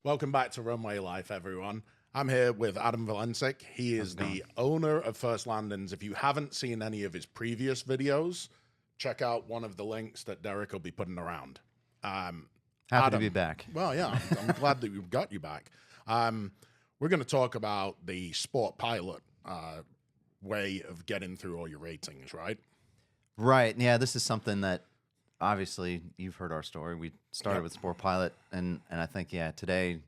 Welcome back to Runway Life, everyone. I'm here with Adam Valencic. He is the owner of First Landings. If you haven't seen any of his previous videos, check out one of the links that Derek will be putting around. Happy to be back. Well, yeah, I'm glad that we've got you back. We're going to talk about the sport pilot way of getting through all your ratings, right? Right. Yeah, this is something that obviously you've heard our story. We started with sport pilot, and I think, yeah, today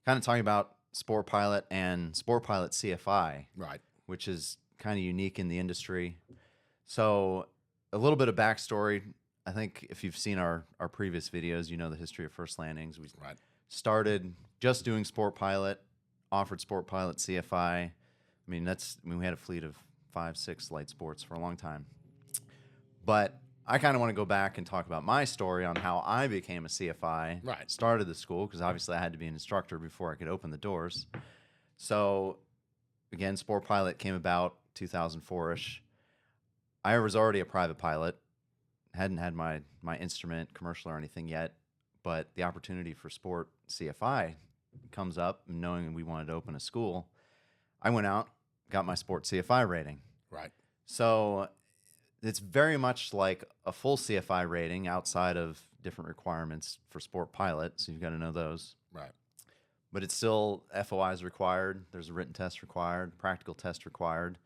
kind of talking about sport pilot and sport pilot CFI, Right. which is kind of unique in the industry. So a little bit of backstory. I think if you've seen our previous videos, you know the history of First Landings. We started just doing sport pilot, offered sport pilot CFI. I mean, we had a fleet of 5-6 light sports for a long time. But I kind of want to go back and talk about my story on how I became a CFI. Right. Started the school because obviously I had to be an instructor before I could open the doors. So again, sport pilot came about 2004-ish. I was already a private pilot. Hadn't had my instrument commercial or anything yet, but the opportunity for sport CFI comes up, and knowing we wanted to open a school, I went out, got my sport CFI rating. Right. So it's very much like a full CFI rating outside of different requirements for sport pilot, so you've got to know those. Right. But it's still FOI is required. There's a written test required, practical test required.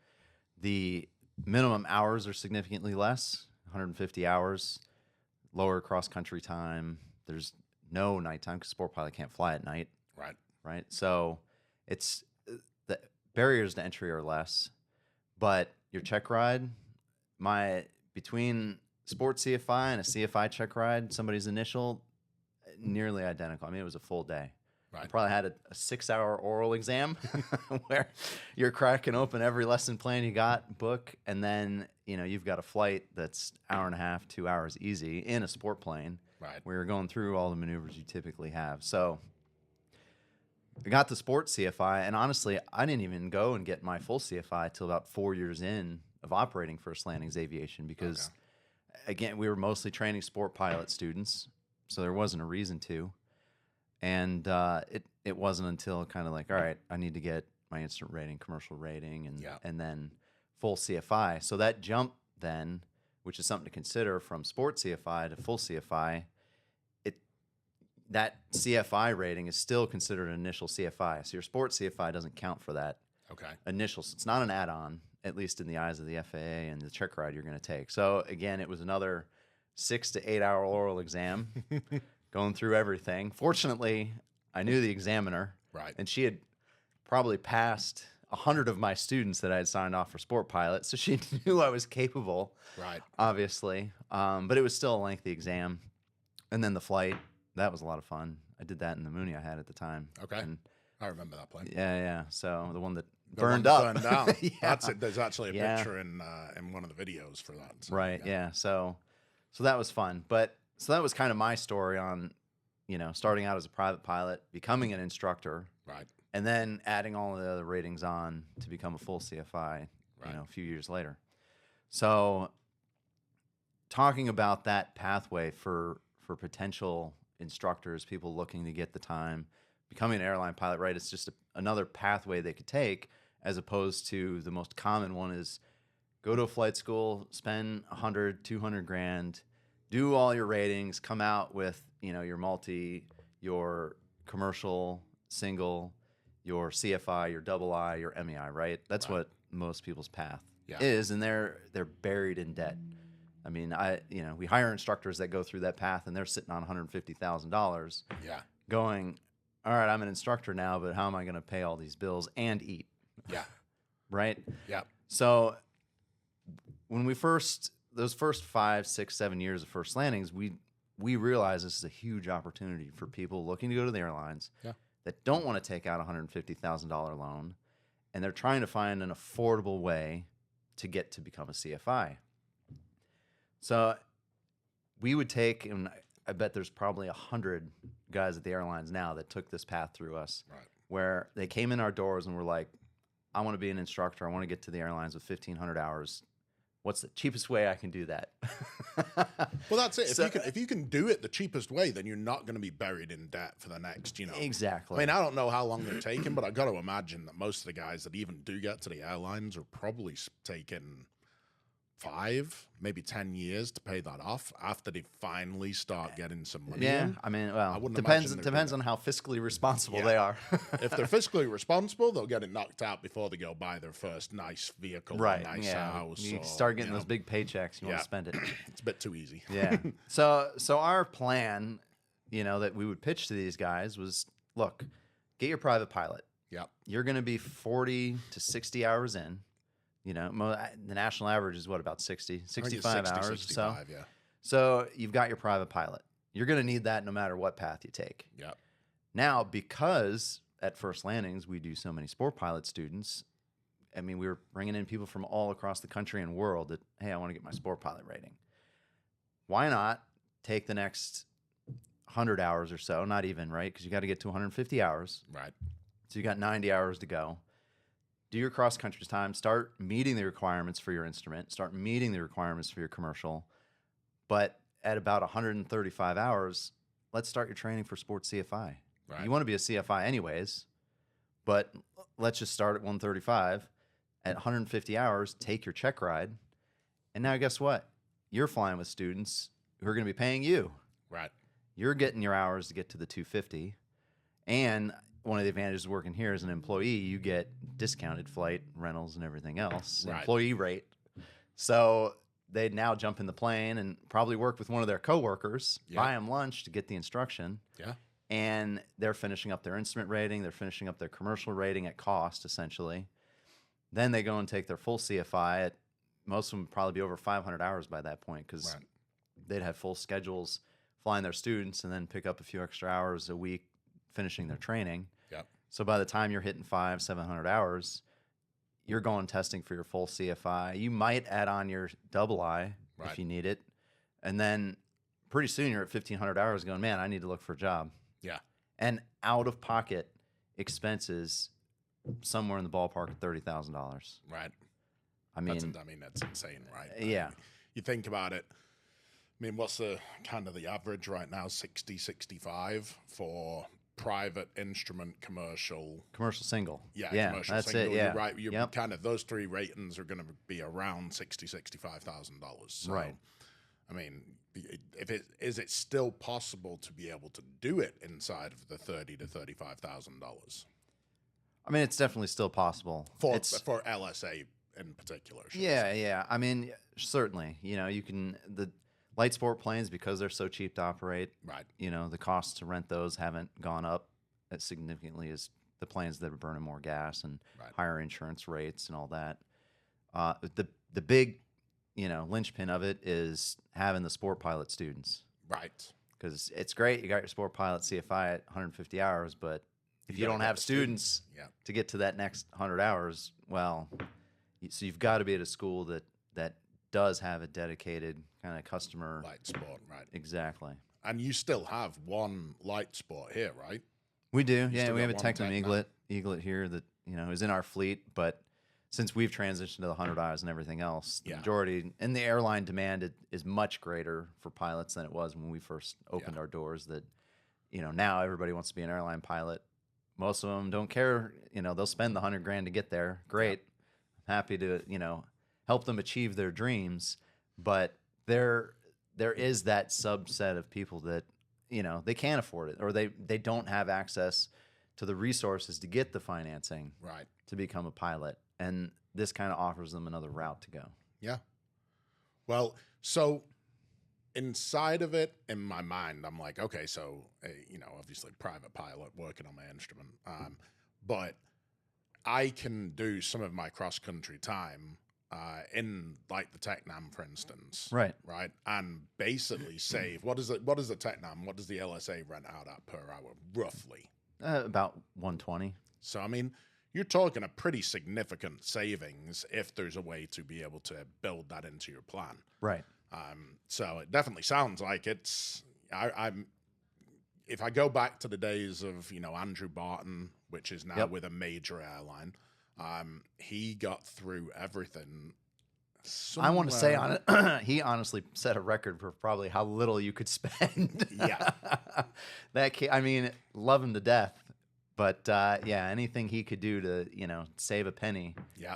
The minimum hours are significantly less, 150 hours, lower cross-country time. There's no nighttime because sport pilot can't fly at night. Right. Right. So it's the barriers to entry are less, but your check ride, between sport CFI and a CFI check ride, somebody's initial, nearly identical. I mean, it was a full day. Right. I probably had a 6-hour oral exam where you're cracking open every lesson plan you got, book, and then you've got a flight that's hour and a half, 2 hours easy in a sport plane. Right. Where you're going through all the maneuvers you typically have. So I got the sport CFI, and honestly, I didn't even go and get my full CFI till about 4 years in of operating First Landings Aviation because, again, we were mostly training sport pilot students, so there wasn't a reason to. And it wasn't until kind of like, all right, I need to get my instrument rating, commercial rating, and then full CFI. So that jump then, which is something to consider from sport CFI to full CFI, that CFI rating is still considered an initial CFI. So your sport CFI doesn't count for that initial. So it's not an add-on, at least in the eyes of the FAA and the check ride you're going to take. So again, it was another 6 to 8 hour oral exam, going through everything. Fortunately, I knew the examiner, and she had probably passed 100 of my students that I had signed off for sport pilot, so she knew I was capable, obviously. But it was still a lengthy exam. And then the flight, that was a lot of fun. I did that in the Mooney I had at the time. Okay. And I remember that plane. yeah. So the one that The burned one up. that burned down. Yeah. There's actually a picture in one of the videos for that. So, Right. Yeah. So that was fun. But so that was kind of my story on, starting out as a private pilot, becoming an instructor, and then adding all of the other ratings on to become a full CFI, a few years later. So talking about that pathway for potential instructors, people looking to get the time, becoming an airline pilot, right? It's just another pathway they could take, as opposed to the most common one is go to a flight school, spend 100, 200 grand, do all your ratings, come out with, your multi, your commercial, single, your CFI, your double I, your MEI, right? That's what most people's path is, and they're buried in debt. I mean, we hire instructors that go through that path, and they're sitting on $150,000. Yeah. Going, all right, I'm an instructor now, but how am I going to pay all these bills and eat? Yeah. Right? Yeah. So when those first 5, 6, 7 years of First Landings, we realized this is a huge opportunity for people looking to go to the airlines that don't want to take out a $150,000 loan, and they're trying to find an affordable way to get to become a CFI. So we would take, and I bet there's probably 100 guys at the airlines now that took this path through us, where they came in our doors and were like, I want to be an instructor. I want to get to the airlines with 1,500 hours. What's the cheapest way I can do that? Well, that's it. So, If you can do it the cheapest way, then you're not going to be buried in debt for the next, Exactly. I mean, I don't know how long they're taking, but I got to imagine that most of the guys that even do get to the airlines are probably taking 5, maybe 10 years to pay that off after they finally start getting some money. Yeah, in. I mean, well, wouldn't depends on how fiscally responsible they are. If they're fiscally responsible, they'll get it knocked out before they go buy their first nice vehicle, right? nice house. You or, start getting those big paychecks, you want to spend it. It's a bit too easy. Yeah. So our plan, that we would pitch to these guys was, look, get your private pilot. Yep. You're going to be 40 to 60 hours in. The national average is what, about 60, 65 hours. 65, yeah. So you've got your private pilot. You're going to need that no matter what path you take. Yep. Now, because at First Landings we do so many sport pilot students, I mean, we were bringing in people from all across the country and world that, hey, I want to get my sport pilot rating. Why not take the next 100 hours or so, not even, right? Because you got to get to 150 hours. Right. So you got 90 hours to go. Do your cross-country time, start meeting the requirements for your instrument, start meeting the requirements for your commercial. But at about 135 hours, let's start your training for sports CFI. Right. You want to be a CFI anyways, but let's just start at 135. At 150 hours, take your check ride. And now guess what? You're flying with students who are going to be paying you. Right. You're getting your hours to get to the 250. And one of the advantages of working here as an employee, you get discounted flight rentals and everything else, employee rate. So they'd now jump in the plane and probably work with one of their coworkers, buy them lunch to get the instruction. Yeah. And they're finishing up their instrument rating. They're finishing up their commercial rating at cost, essentially. Then they go and take their full CFI. Most of them would probably be over 500 hours by that point because they'd have full schedules flying their students and then pick up a few extra hours a week finishing their training. Yep. So by the time you're hitting 500-700 hours, you're going testing for your full CFI. You might add on your double I if you need it. And then pretty soon you're at 1,500 hours going, man, I need to look for a job. Yeah. And out-of-pocket expenses somewhere in the ballpark of $30,000. Right. I mean, that's insane, right? Yeah. You think about it. I mean, what's the kind of the average right now? 60, 65 for private instrument commercial single. Yeah, commercial that's single. It. Yeah, you're right. You're kind of those three ratings are going to be around $60,000-$65,000. So, right. I mean, is it still possible to be able to do it inside of the $30,000 to $35,000? I mean, it's definitely still possible for LSA in particular. Yeah. I mean, certainly. You can the light sport planes, because they're so cheap to operate. Right. The costs to rent those haven't gone up as significantly as the planes that are burning more gas and higher insurance rates and all that. The big, linchpin of it is having the sport pilot students. Right. Because it's great. You got your sport pilot CFI at 150 hours, but if you don't have students to get to that next 100 hours, well, so you've got to be at a school that does have a dedicated kind of customer light sport, right? Exactly. And you still have one light sport here, right? We do. We have a Tecnam Eaglet here that is in our fleet, but since we've transitioned to the 100 eyes and everything else, the majority and the airline demand is much greater for pilots than it was when we first opened our doors. That now everybody wants to be an airline pilot. Most of them don't care. They'll spend the $100,000 to get there. Great. Happy to, help them achieve their dreams. But there is that subset of people that, they can't afford it, or they don't have access to the resources to get the financing to become a pilot. And this kind of offers them another route to go. Yeah. Well, so inside of it, in my mind, I'm like, okay, so, obviously private pilot working on my instrument. But I can do some of my cross-country time in like the Tecnam, for instance. Right. And basically save, what is the Tecnam, what does the LSA rent out at per hour, roughly? About 120. So, I mean, you're talking a pretty significant savings if there's a way to be able to build that into your plan. Right. So it definitely sounds like it's, if I go back to the days of, Andrew Barton, which is now with a major airline, he got through everything I want to say on it, he honestly set a record for probably how little you could spend. Yeah. I mean, love him to death, but yeah, anything he could do to, save a penny. Yeah.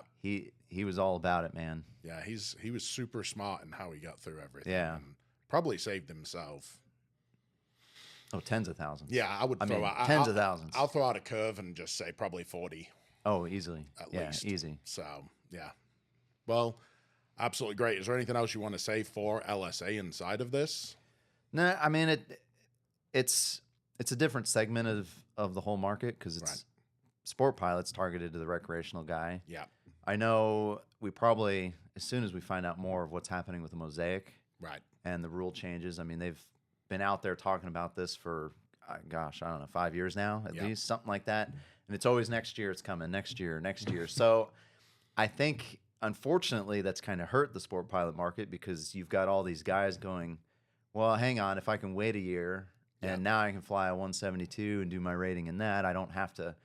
He was all about it, man. Yeah, he was super smart in how he got through everything. Yeah. And probably saved himself. Oh, tens of thousands. Yeah, I would throw out tens of thousands. I'll throw out a curve and just say probably 40. Oh, easily. At yeah, least. Easy. So, yeah. Well, absolutely great. Is there anything else you want to say for LSA inside of this? No, I mean it's a different segment of the whole market because it's sport pilots targeted to the recreational guy. Yeah. I know we probably, as soon as we find out more of what's happening with the Mosaic and the rule changes, I mean, they've been out there talking about this for, gosh, I don't know, 5 years now, at least, something like that. And it's always next year, it's coming, next year. So I think, unfortunately, that's kind of hurt the sport pilot market because you've got all these guys going, well, hang on, if I can wait a year and now I can fly a 172 and do my rating in that, I don't have to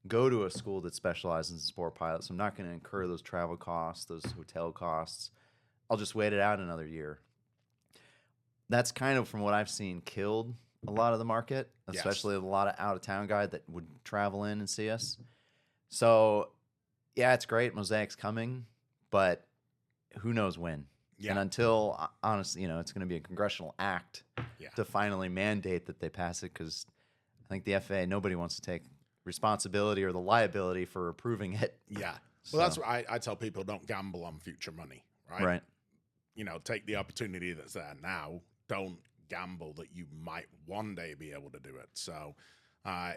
go to a school that specializes in sport pilots. I'm not going to incur those travel costs, those hotel costs. I'll just wait it out another year. That's kind of, from what I've seen, killed a lot of the market, especially a lot of out-of-town guys that would travel in and see us. So, yeah, it's great. Mosaic's coming, but who knows when. Yeah. And until, honestly, it's going to be a congressional act to finally mandate that they pass it, because I think the FAA, nobody wants to take responsibility or the liability for approving it. Yeah. Well, that's what I tell people: don't gamble on future money, right? Right. Take the opportunity that's there now. Don't gamble that you might one day be able to do it. So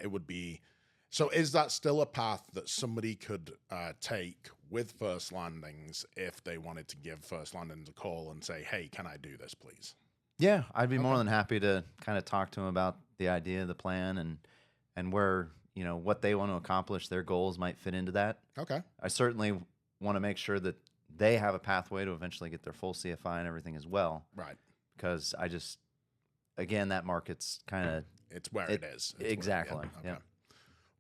it would be. So is that still a path that somebody could take with First Landings if they wanted to give First Landings a call and say, hey, can I do this, please? Yeah, I'd be more than happy to kind of talk to them about the idea, the plan, and where, what they want to accomplish, their goals might fit into that. Okay. I certainly want to make sure that they have a pathway to eventually get their full CFI and everything as well. Right. Because again, that market's kind of... It's where it is. Exactly. Yeah.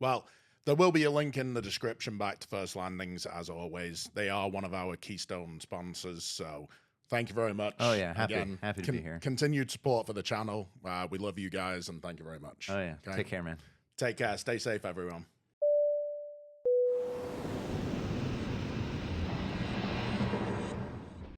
Well, there will be a link in the description back to First Landings, as always. They are one of our keystone sponsors, so thank you very much. Oh, yeah. Happy to be here. Continued support for the channel. We love you guys, and thank you very much. Oh, yeah. Okay? Take care, man. Take care. Stay safe, everyone.